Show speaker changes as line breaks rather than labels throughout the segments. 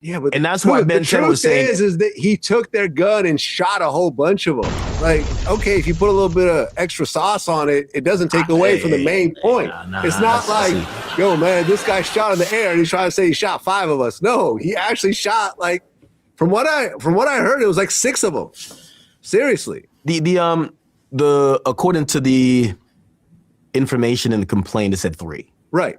Yeah, but
and that's why Ben10 was saying
is that he took their gun and shot a whole bunch of them. Like, okay, if you put a little bit of extra sauce on it, it doesn't take away from the main point. It's not like, yo, man, this guy shot in the air and he's trying to say he shot 5 of us. No, he actually shot like, from what I heard, it was like 6 of them. Seriously.
The according to the information in the complaint, it said 3.
Right.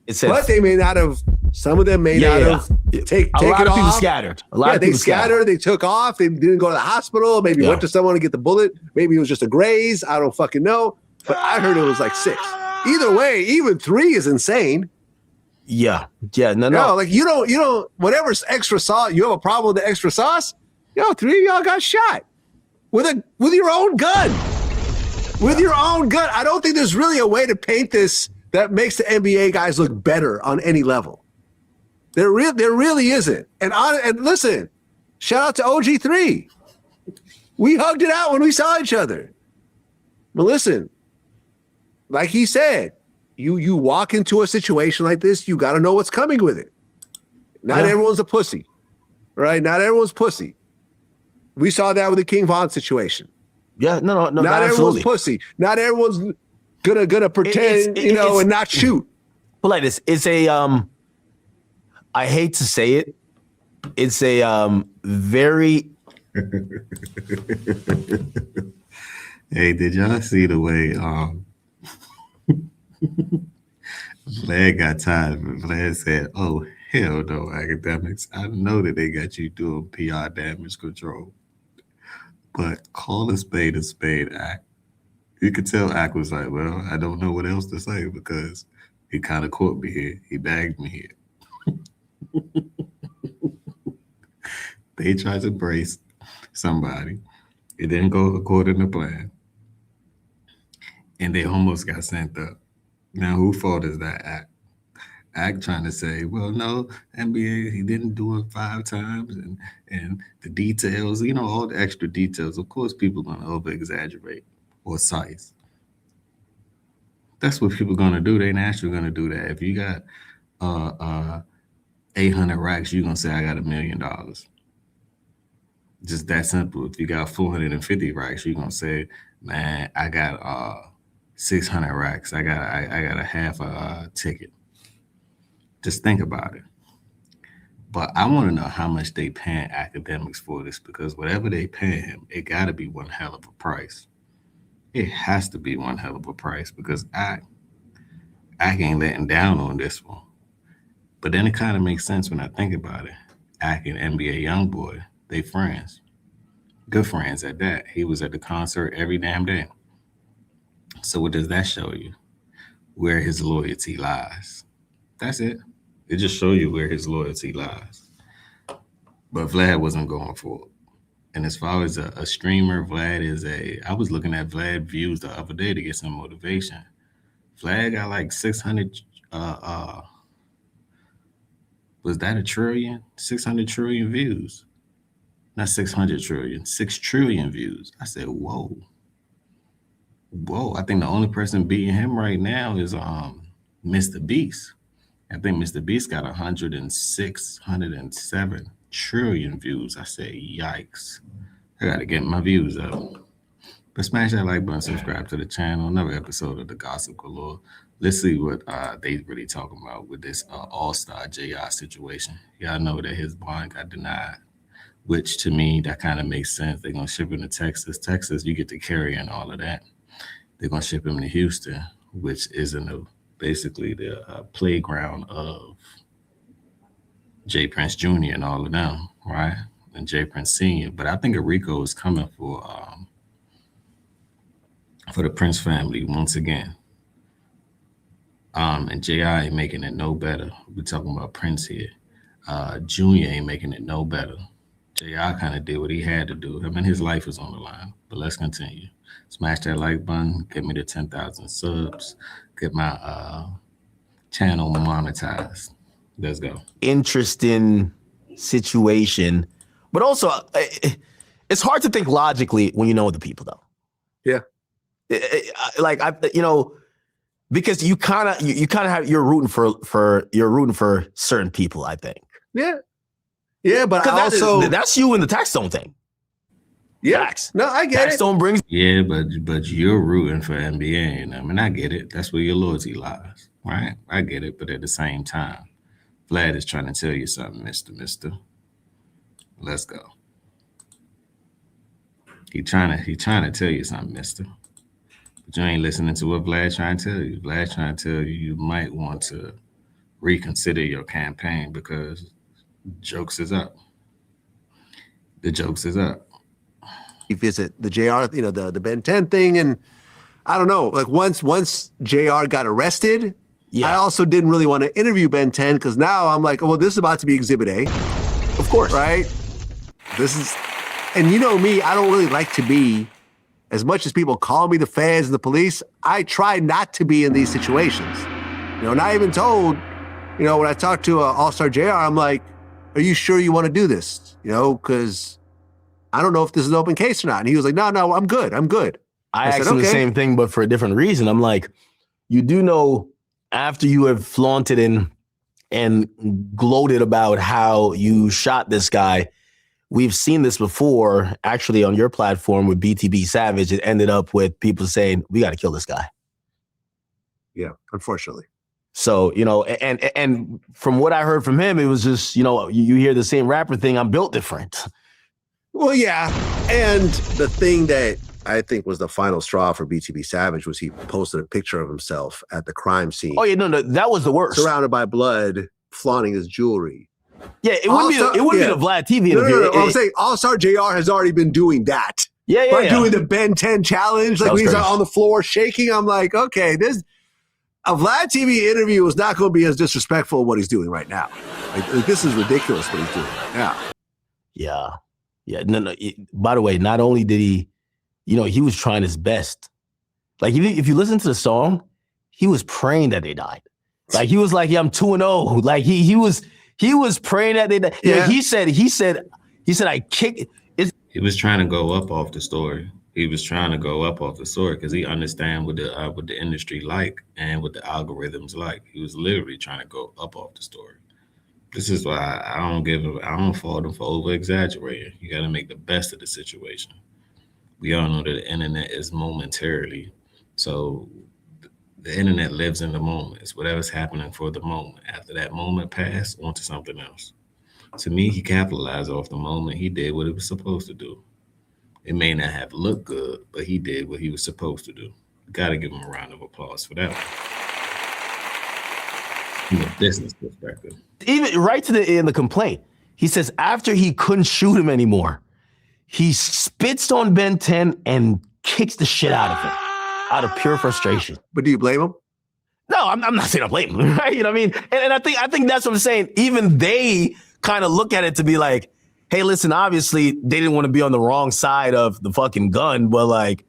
It said,
but they may not have. Some of them may not have taken off.
A lot of people scattered. A lot of people
scattered. They took off. They didn't go to the hospital. Maybe went to someone to get the bullet. Maybe it was just a graze. I don't fucking know. But I heard it was like 6. Either way, even 3 is insane.
Yeah. No.
Like you don't. Whatever's extra sauce, you have a problem with the extra sauce. 3 of y'all got shot with your own gun. With your own gun. I don't think there's really a way to paint this that makes the NBA guys look better on any level. There really isn't. And listen, shout out to OG3. We hugged it out when we saw each other. But listen, like he said, you walk into a situation like this, you got to know what's coming with it. Not everyone's a pussy, right? Not everyone's pussy. We saw that with the King Von situation.
Yeah, no.
Not everyone's pussy. Not everyone's gonna pretend, and not shoot.
But like this, it's a I hate to say it, it's a very.
Hey, did y'all see the way Vlad got tired of it? Vlad said, "Oh hell no, Akademiks! I know that they got you doing PR damage control, but call a spade, Ak." You could tell Ak was like, well, I don't know what else to say because he kind of caught me here. He bagged me here. They tried to brace somebody. It didn't go according to plan. And they almost got sent up. Now, whose fault is that, Ak? Ak trying to say, well, no, NBA, he didn't do it 5 times. And the details, all the extra details. Of course, people are going to over-exaggerate. Or size. That's what people are gonna do. They're naturally gonna do that. If you got 800 racks, you're gonna say I got $1 million. Just that simple. If you got 450 racks, you're gonna say, man, I got 600 racks. I got a half a ticket. Just think about it. But I want to know how much they paying Akademiks for this, because whatever they pay him, it got to be one hell of a price. It has to be one hell of a price because I ain't letting down on this one. But then it kind of makes sense when I think about it. Ak and NBA Youngboy, they friends. Good friends at that. He was at the concert every damn day. So what does that show you? Where his loyalty lies. That's it. It just shows you where his loyalty lies. But Vlad wasn't going for it. And as far as a streamer, Vlad is I was looking at Vlad views the other day to get some motivation. Vlad got like 600, was that a trillion? 600 trillion views. Not 600 trillion, 6 trillion views. I said, whoa. I think the only person beating him right now is Mr. Beast. I think Mr. Beast got 106, 107 trillion views. I said, yikes. I got to get my views up. But smash that like button, subscribe to the channel. Another episode of the Gossip Galore. Let's see what they really talking about with this Allstar JR situation. Y'all know that his bond got denied, which to me, that kind of makes sense. They're going to ship him to Texas. Texas, you get to carry and all of that. They're going to ship him to Houston, which is basically the playground of J. Prince Jr. and all of them, right? And J. Prince Sr. But I think a RICO is coming for the Prince family once again. And J.I. ain't making it no better. We're talking about Prince here. Junior ain't making it no better. J.I. kind of did what he had to do. I mean, his life is on the line. But let's continue. Smash that like button. Get me to 10,000 subs. Get my channel monetized. Let's go.
Interesting situation. But also, it's hard to think logically when you know the people, though.
Yeah.
Because you kind of have you're rooting for certain people, I think.
Yeah. Yeah, but I also
that's you in the tax zone thing.
yeah.
Facts.
No, I get
Tax
it.
zone brings.
Yeah, but you're rooting for NBA, and I mean I get it. That's where your loyalty lies, right? I get it, but at the same time, Vlad is trying to tell you something, Mister. Let's go. He trying to tell you something, Mister. But you ain't listening to what Vlad trying to tell you. Vlad trying to tell you you might want to reconsider your campaign because jokes is up. The jokes is up.
You visit the JR, the Ben10 thing, and I don't know. Like once JR got arrested,
Yeah.
I also didn't really want to interview Ben10 because now I'm like, well, this is about to be Exhibit A,
Of course.
right? This is, and you know me, I don't really like to be, as much as people call me the feds and the police, I try not to be in these situations. And I even told, when I talked to Allstar JR, I'm like, are you sure you want to do this? Because I don't know if this is an open case or not. And he was like, no, I'm good.
I asked
said,
him the
okay.
same thing, but for a different reason. I'm like, you do know after you have flaunted and gloated about how you shot this guy, we've seen this before, actually on your platform with BTB Savage. It ended up with people saying, we got to kill this guy.
Yeah, unfortunately.
So, and from what I heard from him, it was just, you hear the same rapper thing, I'm built different.
Well, yeah. And the thing that I think was the final straw for BTB Savage was he posted a picture of himself at the crime scene.
Oh, yeah, no, that was the worst.
Surrounded by blood, flaunting his jewelry.
Yeah, it wouldn't be the Vlad TV interview.
No. I'm saying Allstar JR has already been doing that.
Yeah.
Doing the Ben10 challenge, like when he's
crazy.
on the floor shaking. I'm like, okay, a Vlad TV interview is not going to be as disrespectful as what he's doing right now. Like, this is ridiculous what he's doing right now.
Yeah. No. By the way, not only did he, he was trying his best. Like, if you listen to the song, he was praying that they died. Like, he was like, yeah, I'm 2-0. Like, he was praying that they died.
Yeah.
He said, I kicked.
He was trying to go up off the story. He was trying to go up off the story because he understand what the industry like and what the algorithms like. He was literally trying to go up off the story. This is why I don't fault him for over exaggerating. You got to make the best of the situation. We all know that the internet is momentarily, so the internet lives in the moment. It's whatever's happening for the moment. After that moment passed, on to something else. To me, he capitalized off the moment. He did what he was supposed to do. It may not have looked good, but he did what he was supposed to do. Got to give him a round of applause for that one. From a business perspective.
Even right in the complaint, he says after he couldn't shoot him anymore, he spits on Ben10 and kicks the shit out of him out of pure frustration.
But do you blame him?
No, I'm not saying I blame him, right? You know what I mean? And I think that's what I'm saying. Even they kind of look at it to be like, hey, listen, obviously they didn't want to be on the wrong side of the fucking gun, but like,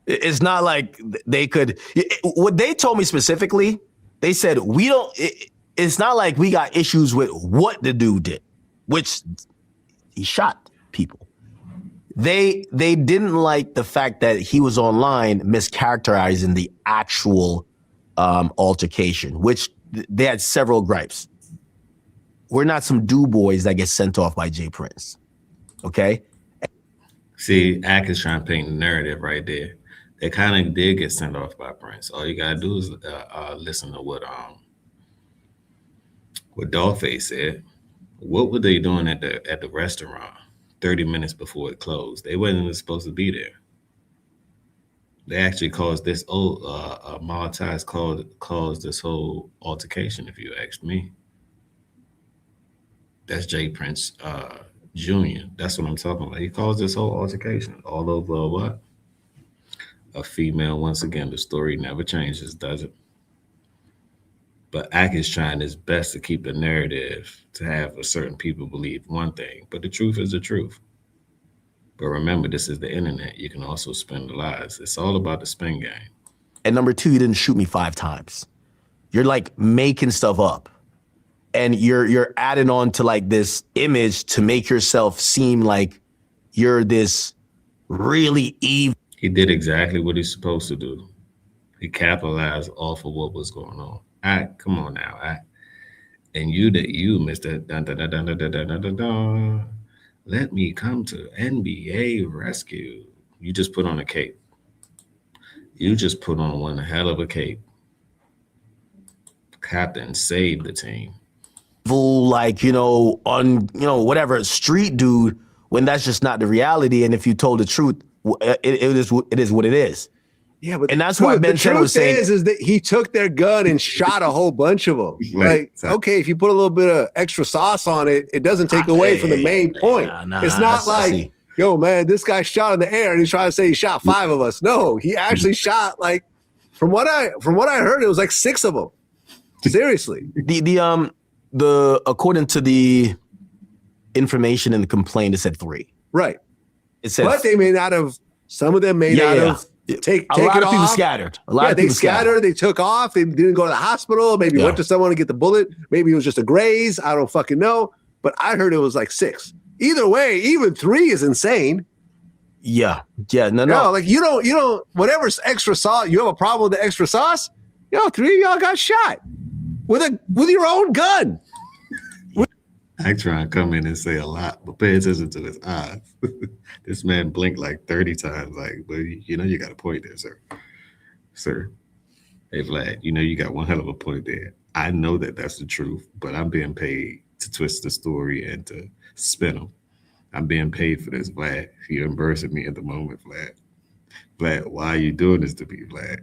it's not like they could. What they told me specifically, they said, it's not like we got issues with what the dude did, which he shot people. They didn't like the fact that he was online mischaracterizing the actual altercation, which they had several gripes. We're not some boys that get sent off by Jay Prince, okay?
See, Ak is trying to paint the narrative right there. They kind of did get sent off by Prince. All you gotta do is listen to what Dollface said. What were they doing at the restaurant 30 minutes before it closed? They wasn't even supposed to be there. They actually caused this Maltese caused this whole altercation, if you ask me. That's Jay Prince Jr. That's what I'm talking about. He caused this whole altercation all over what? A female. Once again, the story never changes, does it? But Ak is trying his best to keep the narrative to have a certain people believe one thing, but the truth is the truth. But remember, this is the internet. You can also spin the lies. It's all about the spin game.
And number two, you didn't shoot me 5 times. You're like making stuff up. And you're adding on to like this image to make yourself seem like you're this really evil.
He did exactly what he's supposed to do. He capitalized off of what was going on. Come on now. And you, Mr. Dun, dun, dun, dun, dun, dun, dun, dun, dun. Let me come to NBA rescue. You just put on a cape. You just put on one hell of a cape. Captain saved the team.
Like, on, whatever, street dude, when that's just not the reality. And if you told the truth, it is what it is.
Yeah, but
and that's why Ben10 was saying
is that he took their gun and shot a whole bunch of them. Like, okay, if you put a little bit of extra sauce on it, it doesn't take away from the main point. It's not like, yo, man, this guy shot in the air and he's trying to say he shot 5 of us. No, he actually shot, like, from what I heard, it was like 6 of them. Seriously.
The according to the information in the complaint, it said 3.
Right.
It said,
but they may not have. Some of them may not have.
A lot of people scattered. A lot of people
scattered. They took off. They didn't go to the hospital. Maybe went to someone to get the bullet. Maybe it was just a graze. I don't fucking know. But I heard it was like 6. Either way, even 3 is insane.
Yeah. No.
Like you don't. Whatever's extra sauce. You have a problem with the extra sauce? 3 of y'all got shot with your own gun.
I try and come in and say a lot, but pay attention to his eyes. This man blinked like 30 times. Like, but you got a point there, sir. Sir, hey Vlad, you got one hell of a point there. I know that that's the truth, but I'm being paid to twist the story and to spin them. I'm being paid for this, Vlad. You're embarrassing me at the moment, Vlad. Vlad, why are you doing this to me, Vlad?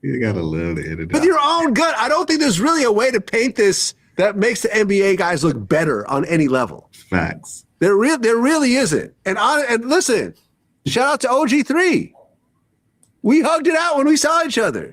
You gotta love the internet.
With your own gun, I don't think there's really a way to paint this that makes the NBA guys look better on any level.
Facts.
There really isn't. And listen, shout out to OG3. We hugged it out when we saw each other.